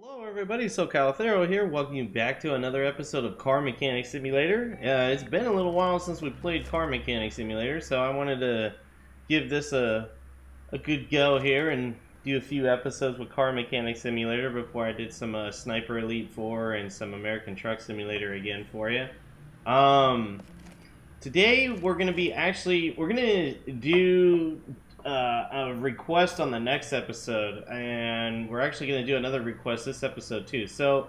Hello everybody, SoCal Thero here, welcome you back to another episode of Car Mechanic Simulator. It's been a little while since we played Car Mechanic Simulator, so I wanted to give this a good go here and do a few episodes with Car Mechanic Simulator before I did some Sniper Elite 4 and some American Truck Simulator again for you. Today we're going to do a request on the next episode, and we're actually going to do another request this episode too. So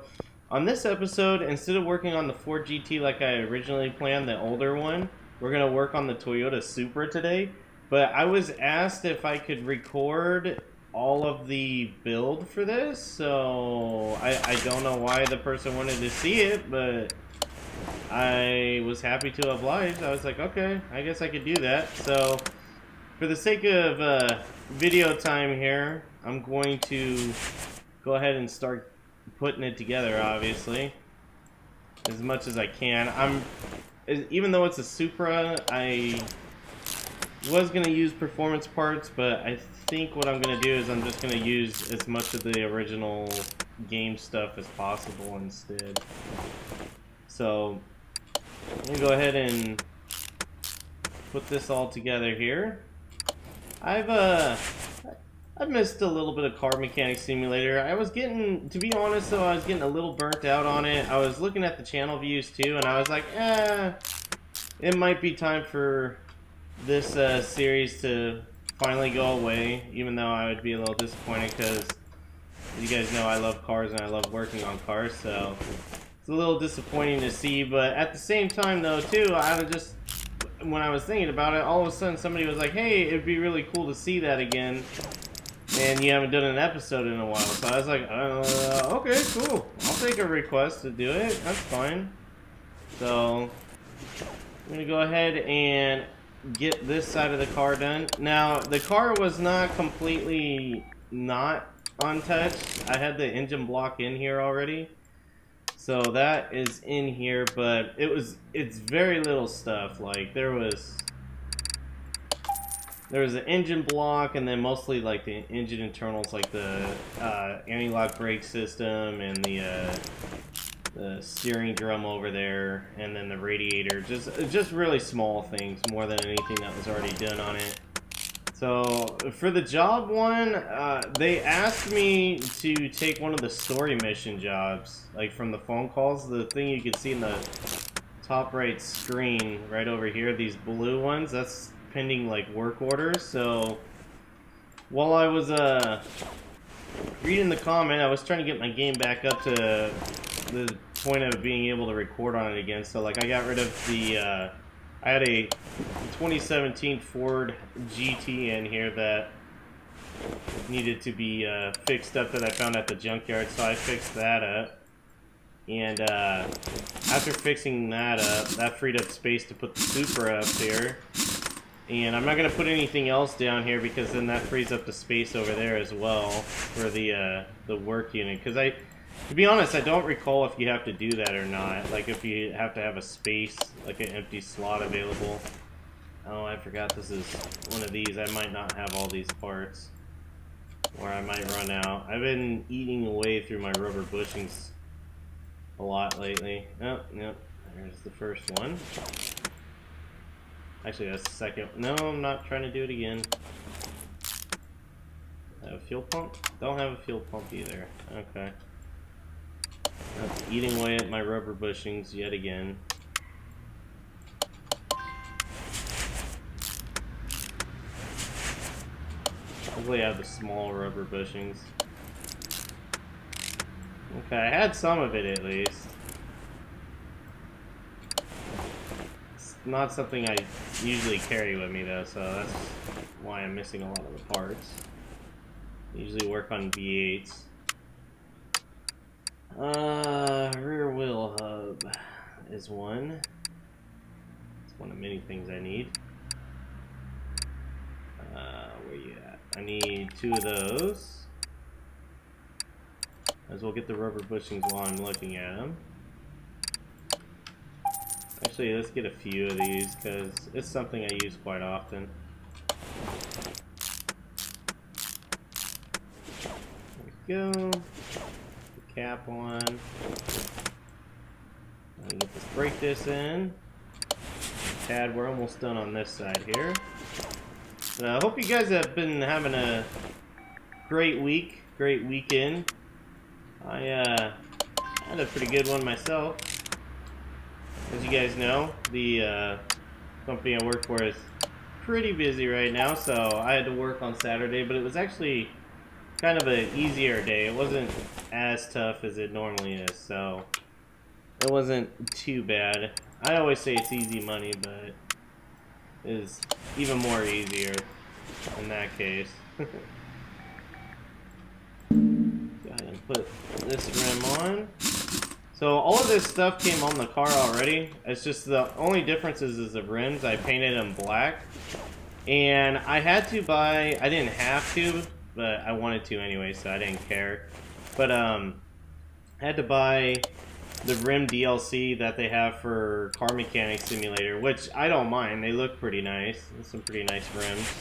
on this episode, instead of working on the Ford GT like I originally planned, the older one, we're going to work on the Toyota Supra today. But I was asked if I could record all of the build for this, so I don't know why the person wanted to see it, but I was happy to oblige. I was like, okay, I guess I could do that. So for the sake of video time here, I'm going to go ahead and start putting it together, obviously, as much as I can. Even though it's a Supra, I was going to use performance parts, but I think what I'm going to do is I'm just going to use as much of the original game stuff as possible instead. So I'm going to go ahead and put this all together here. I've missed a little bit of Car Mechanic Simulator. I was getting, to be honest though, I was getting a little burnt out on it. I was looking at the channel views too, and I was like, it might be time for this series to finally go away, even though I would be a little disappointed because you guys know I love cars and I love working on cars, so it's a little disappointing to see. But at the same time though too, when I was thinking about it, all of a sudden somebody was like, hey, it'd be really cool to see that again, and you haven't done an episode in a while. So I was like, okay, cool, I'll take a request to do it, that's fine. So I'm gonna go ahead and get this side of the car done. Now the car was not completely not untouched. I had the engine block in here already, so that is in here, but it's very little stuff. Like there was an engine block, and then mostly like the engine internals, like the anti-lock brake system and the steering drum over there, and then the radiator. Just really small things more than anything that was already done on it. So for the job one, they asked me to take one of the story mission jobs, like from the phone calls. The thing you can see in the top right screen right over here, these blue ones, that's pending like work orders. So while I was reading the comment, I was trying to get my game back up to the point of being able to record on it again. So like I got rid of the I had a 2017 Ford GT in here that needed to be fixed up that I found at the junkyard, so I fixed that up. And after fixing that up, that freed up space to put the Supra up here. And I'm not going to put anything else down here because then that frees up the space over there as well for the work unit. Because to be honest, I don't recall if you have to do that or not. Like if you have to have a space, like an empty slot available. Oh, I forgot this is one of these. I might not have all these parts, or I might run out. I've been eating away through my rubber bushings a lot lately. Oh, yep, there's the first one. Actually, that's the second. No, I'm not trying to do it again. I have a fuel pump? Don't have a fuel pump either. Okay. That's eating away at my rubber bushings yet again. Hopefully I have the small rubber bushings. Okay, I had some of it at least. It's not something I usually carry with me though, so that's why I'm missing a lot of the parts. I usually work on V8s. Rear wheel hub is one. It's one of many things I need. Where you at? I need 2 of those. Might as well get the rubber bushings while I'm looking at them. Actually, let's get a few of these because it's something I use quite often. There we go. cap on. Get this brake disc in. Tad, we're almost done on this side here. I hope you guys have been having a great week, great weekend. I had a pretty good one myself. As you guys know, the company I work for is pretty busy right now, so I had to work on Saturday, but it was actually kind of an easier day. It wasn't as tough as it normally is, so it wasn't too bad. I always say it's easy money, but it is even more easier in that case. Go ahead and put this rim on. So all of this stuff came on the car already. It's just the only difference is the rims. I painted them black. And I had to buy, I didn't have to, but I wanted to anyway, so I didn't care. But I had to buy the rim DLC that they have for Car Mechanic Simulator, which I don't mind. They look pretty nice. There's some pretty nice rims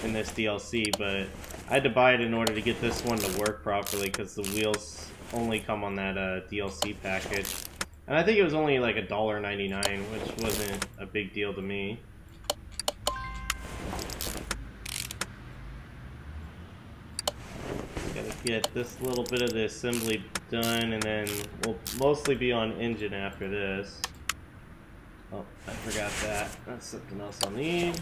in this DLC, but I had to buy it in order to get this one to work properly because the wheels only come on that DLC package. And I think it was only like $1.99, which wasn't a big deal to me. Gotta get this little bit of the assembly done, and then we'll mostly be on engine after this. Oh, I forgot that. That's something else I'll need.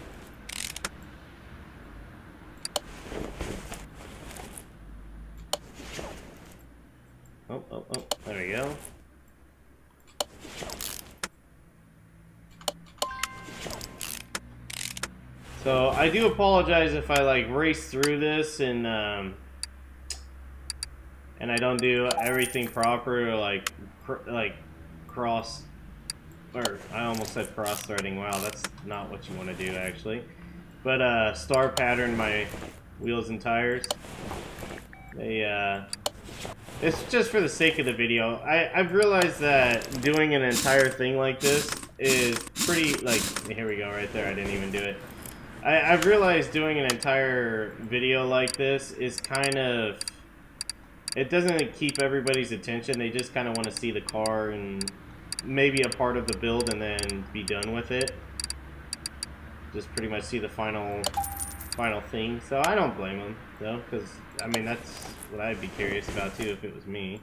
Oh, there we go. So I do apologize if I like race through this and I don't do everything proper, or like cross, or I almost said cross threading. Wow, that's not what you want to do actually. But star pattern my wheels and tires. It's just for the sake of the video. I've realized that doing an entire thing like this is pretty, like, here we go, right there, I didn't even do it. I've realized doing an entire video like this is kind of, it doesn't keep everybody's attention. They just kind of want to see the car and maybe a part of the build and then be done with it. Just pretty much see the final thing. So I don't blame them, though, because, I mean, that's what I'd be curious about, too, if it was me.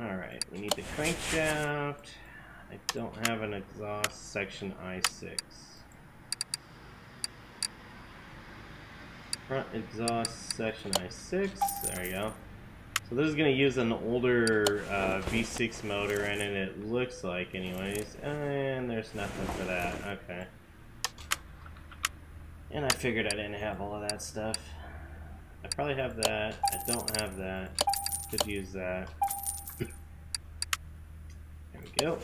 Alright, we need the crankshaft. I don't have an exhaust section I6. Front exhaust section I6. There we go. So this is going to use an older V6 motor in it, it looks like, anyways. And there's nothing for that. Okay. And I figured I didn't have all of that stuff. I probably have that. I don't have that. Could use that. There we go.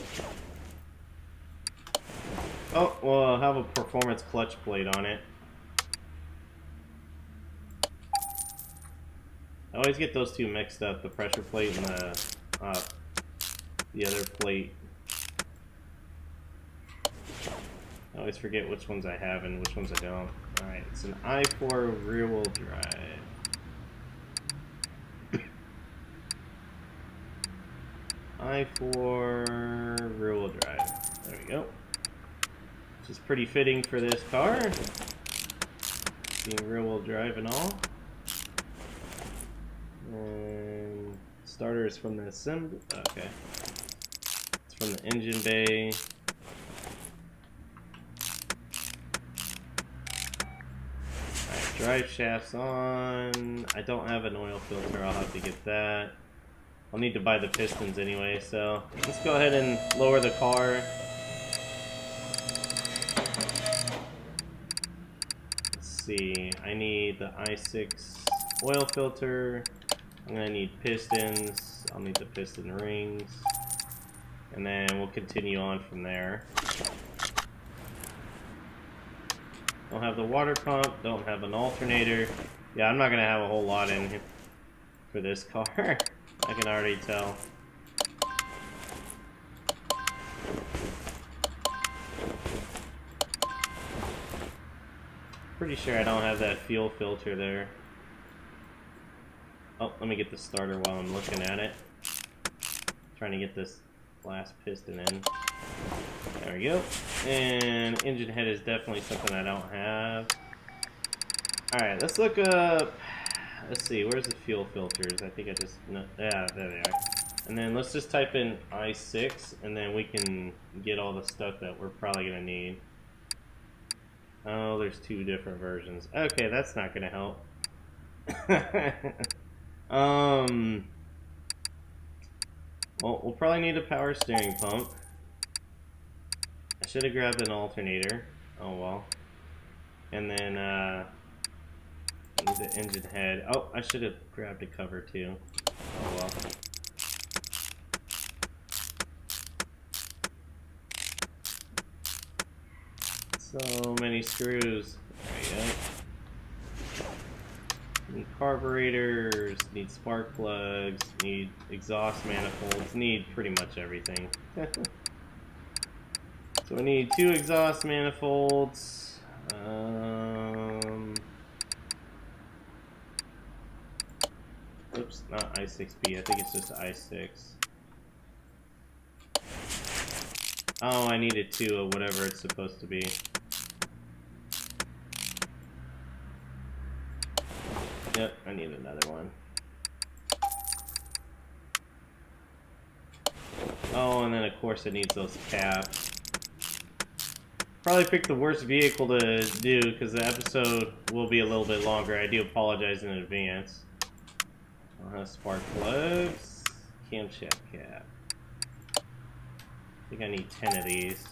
Oh, well, I'll have a performance clutch plate on it. I always get those two mixed up, the pressure plate and the other plate. I always forget which ones I have and which ones I don't. Alright, it's an i4 rear-wheel drive. i4 rear-wheel drive. There we go. Which is pretty fitting for this car. Being rear-wheel drive and all. And starter is from the assembly. Okay. It's from the engine bay. Alright, drive shafts on. I don't have an oil filter, I'll have to get that. I'll need to buy the pistons anyway, so let's go ahead and lower the car. Let's see, I need the i6 oil filter. I'm going to need pistons. I'll need the piston rings. And then we'll continue on from there. Don't have the water pump. Don't have an alternator. Yeah, I'm not going to have a whole lot in here for this car. I can already tell. Pretty sure I don't have that fuel filter there. Oh, let me get the starter while I'm looking at it. Trying to get this last piston in. There we go. And engine head is definitely something I don't have. Alright, let's look up... Let's see, where's the fuel filters? I think I just... No, yeah, there they are. And then let's just type in I6, and then we can get all the stuff that we're probably going to need. Oh, there's 2 different versions. Okay, that's not going to help. Well, we'll probably need a power steering pump. I should have grabbed an alternator. Oh well. And then, I need the engine head. Oh, I should have grabbed a cover too. Oh well. So many screws. There you go. Need carburetors, need spark plugs, need exhaust manifolds, need pretty much everything. So we need 2 exhaust manifolds. Oops, not I6B, I think it's just I6. Oh, I needed 2 of whatever it's supposed to be. Yep, I need another one. Oh, and then of course it needs those caps. Probably picked the worst vehicle to do because the episode will be a little bit longer. I do apologize in advance. Spark plugs, camshaft cap. I think I need 10 of these.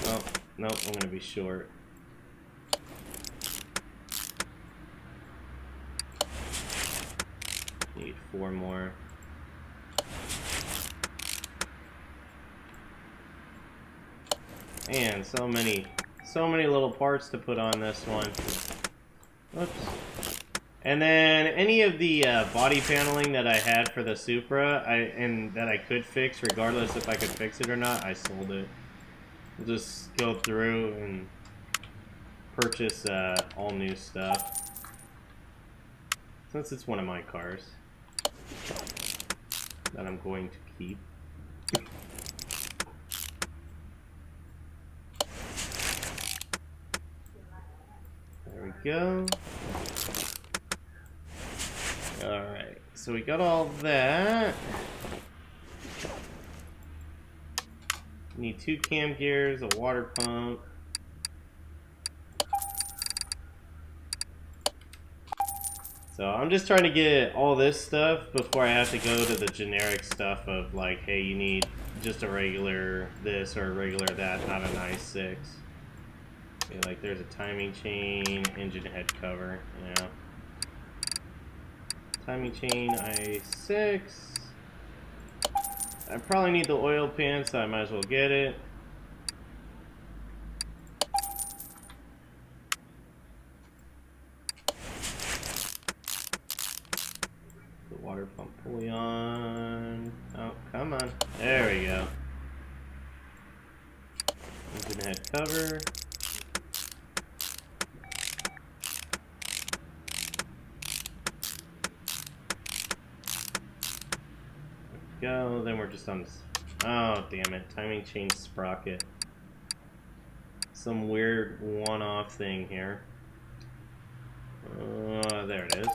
Oh, nope, I'm gonna be short. Need 4 more. Man, so many little parts to put on this one. Whoops. And then any of the body paneling that I had for the Supra, and that I could fix, regardless if I could fix it or not, I sold it. We'll just go through and purchase all new stuff, since it's one of my cars that I'm going to keep. There we go. Alright, so we got all that. Need 2 cam gears, a water pump. So I'm just trying to get all this stuff before I have to go to the generic stuff of like, hey, you need just a regular this or a regular that, not an i6. Okay, like there's a timing chain, engine head cover, yeah. Timing chain, i6. I probably need the oil pan, so I might as well get it. The water pump pulley on. Oh, come on. There we go. Engine head cover. Go, then we're just on this. Oh, damn it. Timing chain sprocket. Some weird one-off thing here. There it is.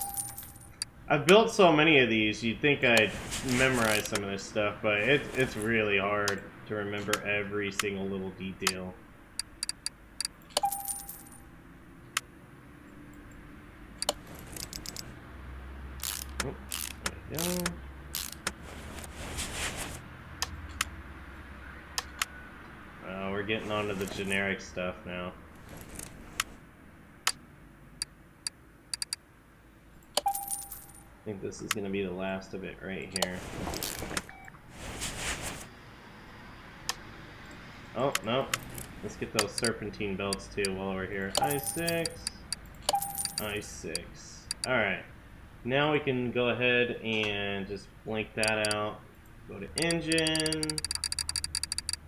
I've built so many of these, you'd think I'd memorize some of this stuff, but it's really hard to remember every single little detail. Oh, there we go. We're getting onto the generic stuff now. I think this is going to be the last of it right here. Oh, no. Let's get those serpentine belts too while we're here. I6. I6. Alright. Now we can go ahead and just blank that out. Go to engine.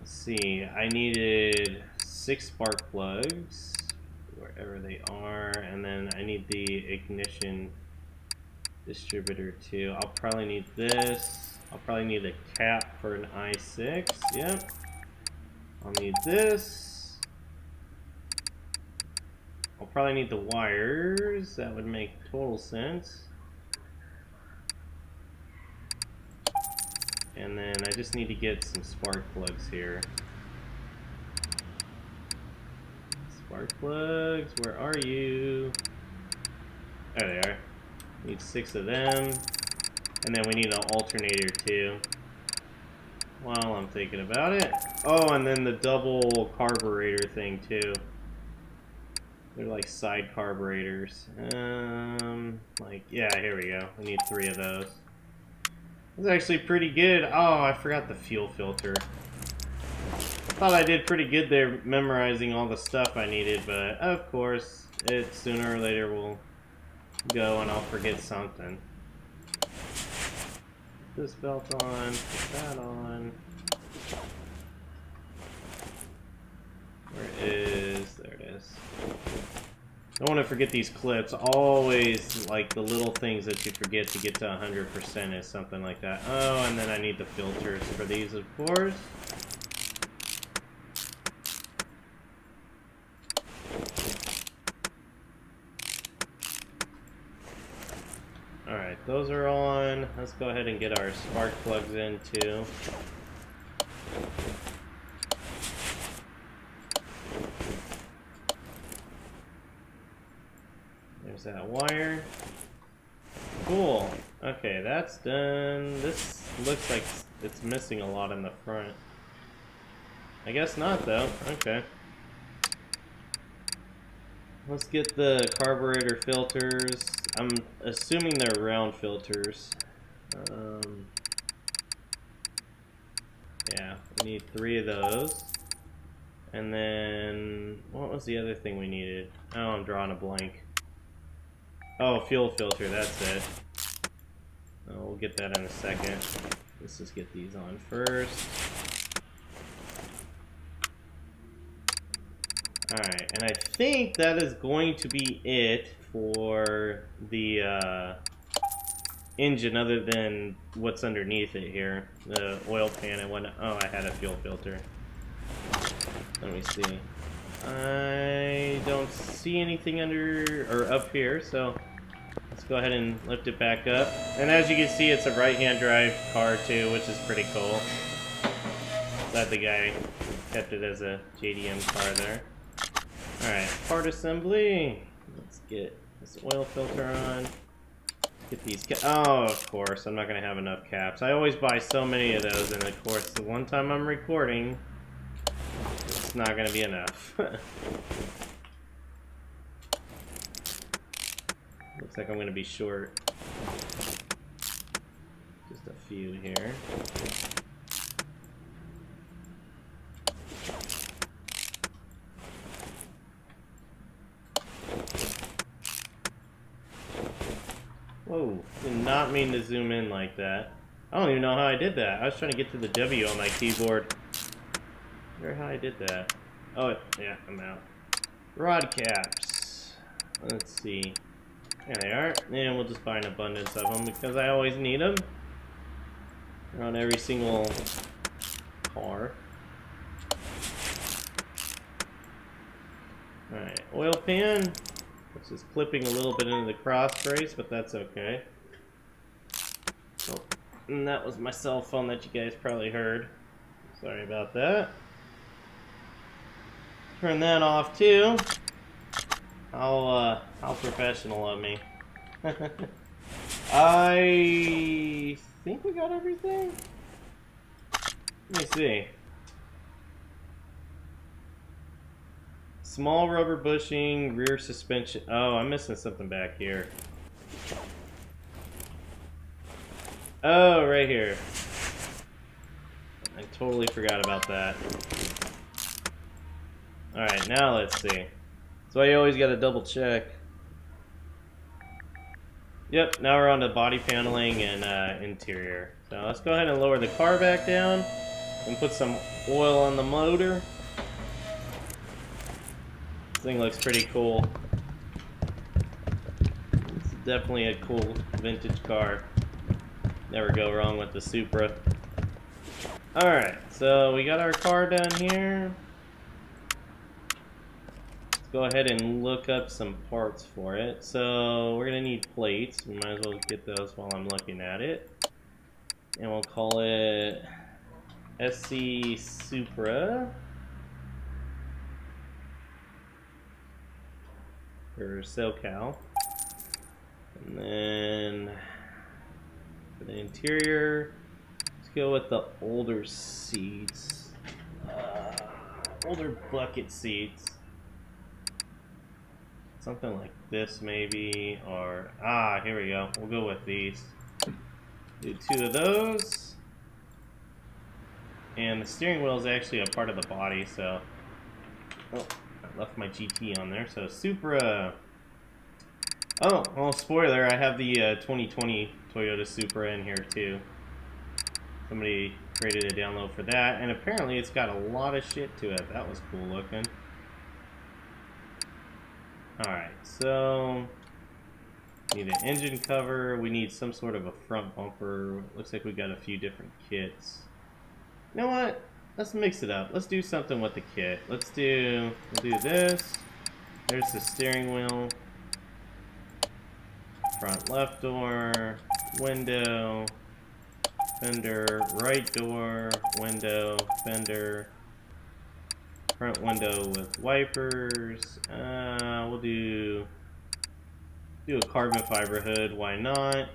Let's see, I needed 6 spark plugs, wherever they are, and then I need the ignition distributor too. I'll probably need this. I'll probably need a cap for an i6, yep. I'll need this. I'll probably need the wires, that would make total sense. And then I just need to get some spark plugs here. Spark plugs, where are you? There they are. Need 6 of them. And then we need an alternator too. While I'm thinking about it. Oh, and then the double carburetor thing too. They're like side carburetors. Like, yeah, here we go. We need 3 of those. That's actually pretty good. Oh, I forgot the fuel filter. I thought I did pretty good there memorizing all the stuff I needed, but of course, it sooner or later will go and I'll forget something. Put this belt on, put that on. Where is, there it is. Don't want to forget these clips. Always, like, the little things that you forget to get to 100% is something like that. Oh, and then I need the filters for these, of course. Alright, those are on. Let's go ahead and get our spark plugs in, too. There's that wire. Cool. Okay, that's done. This looks like it's missing a lot in the front. I guess not, though. Okay. Let's get the carburetor filters. I'm assuming they're round filters. Yeah, we need 3 of those. And then, what was the other thing we needed? Oh, I'm drawing a blank. Oh, fuel filter, that's it. Oh, we'll get that in a second. Let's just get these on first. Alright, and I think that is going to be it for the engine, other than what's underneath it here. The oil pan and whatnot. Oh, I had a fuel filter. Let me see. I don't see anything under or up here, so let's go ahead and lift it back up. And as you can see, it's a right-hand drive car too, which is pretty cool. Glad the guy kept it as a JDM car there. Alright, part assembly. Let's get this oil filter on. Get these oh, of course, I'm not going to have enough caps. I always buy so many of those, and of course, the one time I'm recording, it's not going to be enough. Looks like I'm going to be short. Just a few here. Whoa, did not mean to zoom in like that. I don't even know how I did that. I was trying to get to the W on my keyboard. I wonder how I did that. Oh, yeah, I'm out. Rod caps. Let's see. There they are. And we'll just buy an abundance of them because I always need them. They're on every single car. Alright, oil pan. Which is clipping a little bit into the cross brace, but that's okay. Oh, and that was my cell phone that you guys probably heard. Sorry about that. Turn that off too. How professional of me. I think we got everything. Let me see. Small rubber bushing, rear suspension. Oh, I'm missing something back here. Oh, right here. I totally forgot about that. Alright, now let's see. So you always gotta double check. Yep, now we're on to body paneling and interior. So let's go ahead and lower the car back down. and put some oil on the motor. This thing looks pretty cool. It's definitely a cool vintage car. Never go wrong with the Supra. Alright, so we got our car done here. Let's go ahead and look up some parts for it. So we're going to need plates. We might as well get those while I'm looking at it. And we'll call it SC Supra. Or SoCal. And then for the interior, let's go with the older seats. Older bucket seats. Something like this maybe, or here we go. We'll go with these. Do 2 of those. And the steering wheel is actually a part of the body, so I left my GT on there. So Supra. Oh, well, spoiler, I have the 2020 Toyota Supra in here too. Somebody created a download for that, and apparently it's got a lot of shit to it. That was cool looking. Alright, so need an engine cover. We need some sort of a front bumper. Looks like we got a few different kits. You know what? Let's mix it up. Let's do something with the kit. We'll do this. There's the steering wheel. Front left door, window, fender, right door, window, fender, front window with wipers. We'll do a carbon fiber hood, why not?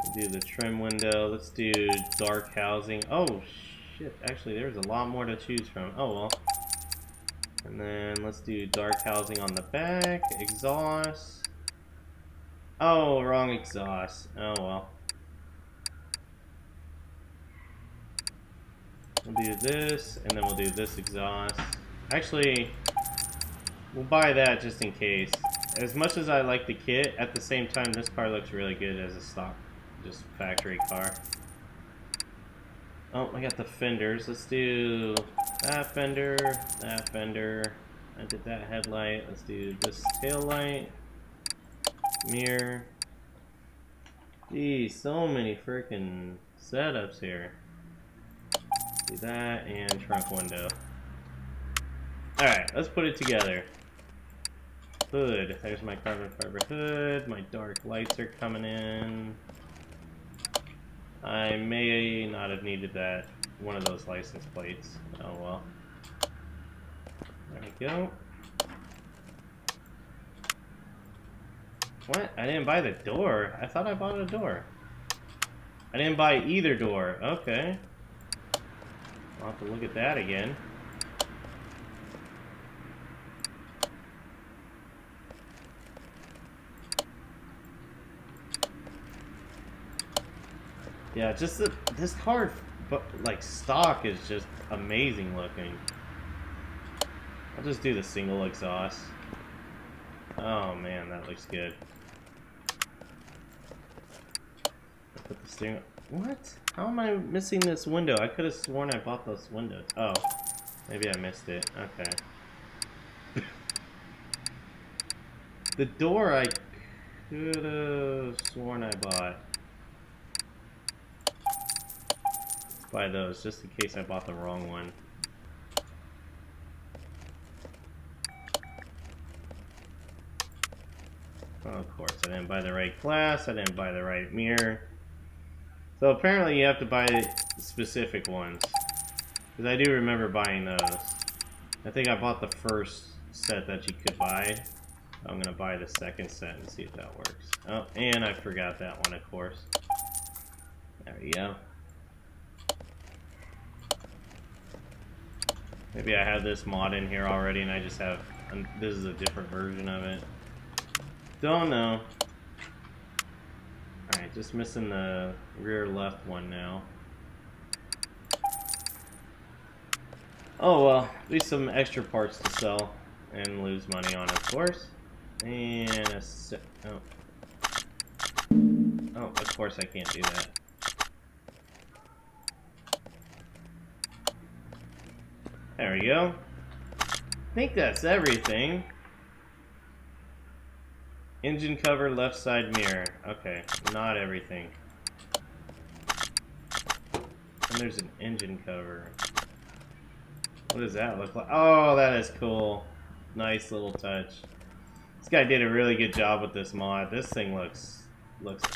We'll do the trim window. Let's do dark housing. Oh shit, actually there's a lot more to choose from. Oh well. And then let's do dark housing on the back, exhaust. Oh, wrong exhaust. Oh well. We'll do this, and then we'll do this exhaust. Actually, we'll buy that just in case. As much as I like the kit, at the same time, this car looks really good as a stock, just factory car. Oh, I got the fenders. Let's do that fender, that fender. I did that headlight. Let's do this tail light. Mirror. Geez, so many freaking setups here. Do that and trunk window. Alright, let's put it together. Hood. There's my carbon fiber hood. My dark lights are coming in. I may not have needed that, one of those license plates. Oh well. There we go. What? I didn't buy the door. I thought I bought a door. I didn't buy either door. Okay. I'll have to look at that again. Yeah, just this car, like stock, is just amazing looking. I'll just do the single exhaust. Oh man, that looks good. Put the steering. What? How am I missing this window? I could have sworn I bought those windows. Oh, maybe I missed it. Okay. The door I could have sworn I bought. Buy those just in case I bought the wrong one. Oh, of course, I didn't buy the right glass. I didn't buy the right mirror. So apparently you have to buy specific ones. Because I do remember buying those. I think I bought the first set that you could buy. I'm going to buy the second set and see if that works. Oh, and I forgot that one, of course. There we go. Maybe I have this mod in here already and I just have... this is a different version of it. Don't know. Alright, just missing the rear left one now. Oh well, at least some extra parts to sell and lose money on, of course. And a oh, of course I can't do that. There we go. I think that's everything. Engine cover, left side mirror. Okay, not everything. And there's an engine cover. What does that look like? Oh, that is cool. Nice little touch. This guy did a really good job with this mod. This thing looks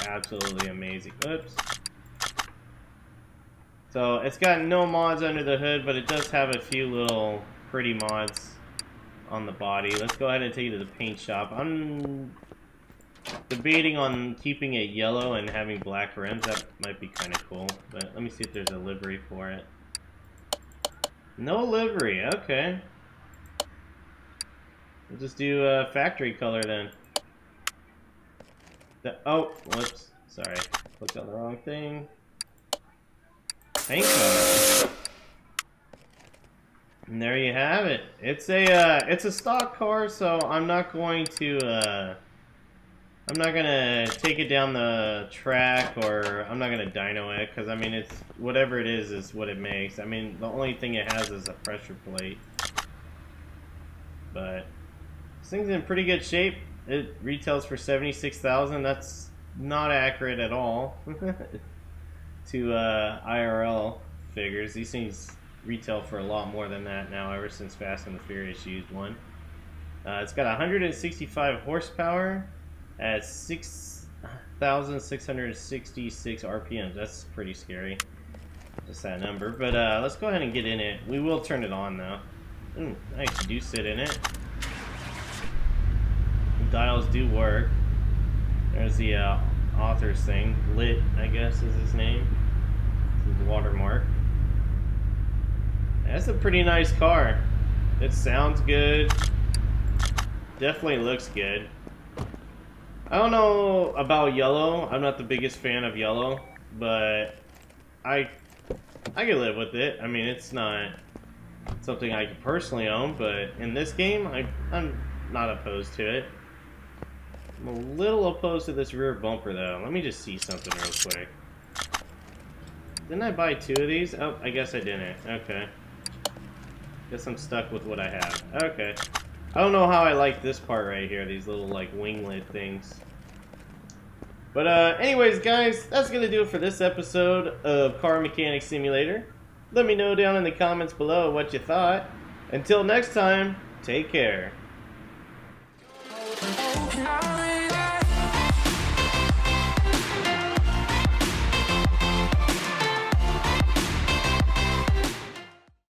absolutely amazing. Oops. So it's got no mods under the hood, but it does have a few little pretty mods on the body. Let's go ahead and take it to the paint shop. I'm debating on keeping it yellow and having black rims. That might be kind of cool, but let me see if there's a livery for it. No livery, okay. We'll just do factory color then. Oh, whoops, sorry. Clicked on the wrong thing. Paint color. And there you have it. It's a stock car, so I'm not going to take it down the track, or I'm not gonna dyno it, because I mean it's whatever it is what it makes. I mean the only thing it has is a pressure plate, but this thing's in pretty good shape. It retails for $76,000. That's not accurate at all to IRL figures. These things retail for a lot more than that now, ever since Fast and the Furious used one. It's got 165 horsepower at 6,666 RPMs. That's pretty scary, just that number. But let's go ahead and get in it. We will turn it on though. Nice, you do sit in it. The dials do work. There's the author's thing. Lit, I guess, is his name. This is the watermark. That's a pretty nice car. It sounds good. Definitely looks good. I don't know about yellow. I'm not the biggest fan of yellow, but I can live with it. I mean, it's not something I could personally own, but in this game, I'm not opposed to it. I'm a little opposed to this rear bumper, though. Let me just see something real quick. Didn't I buy 2 of these? Oh, I guess I didn't. Okay. Guess I'm stuck with what I have. Okay. I don't know how I like this part right here, these little like winglet things. But anyways guys, that's gonna do it for this episode of Car Mechanic Simulator. Let me know down in the comments below what you thought. Until next time, take care.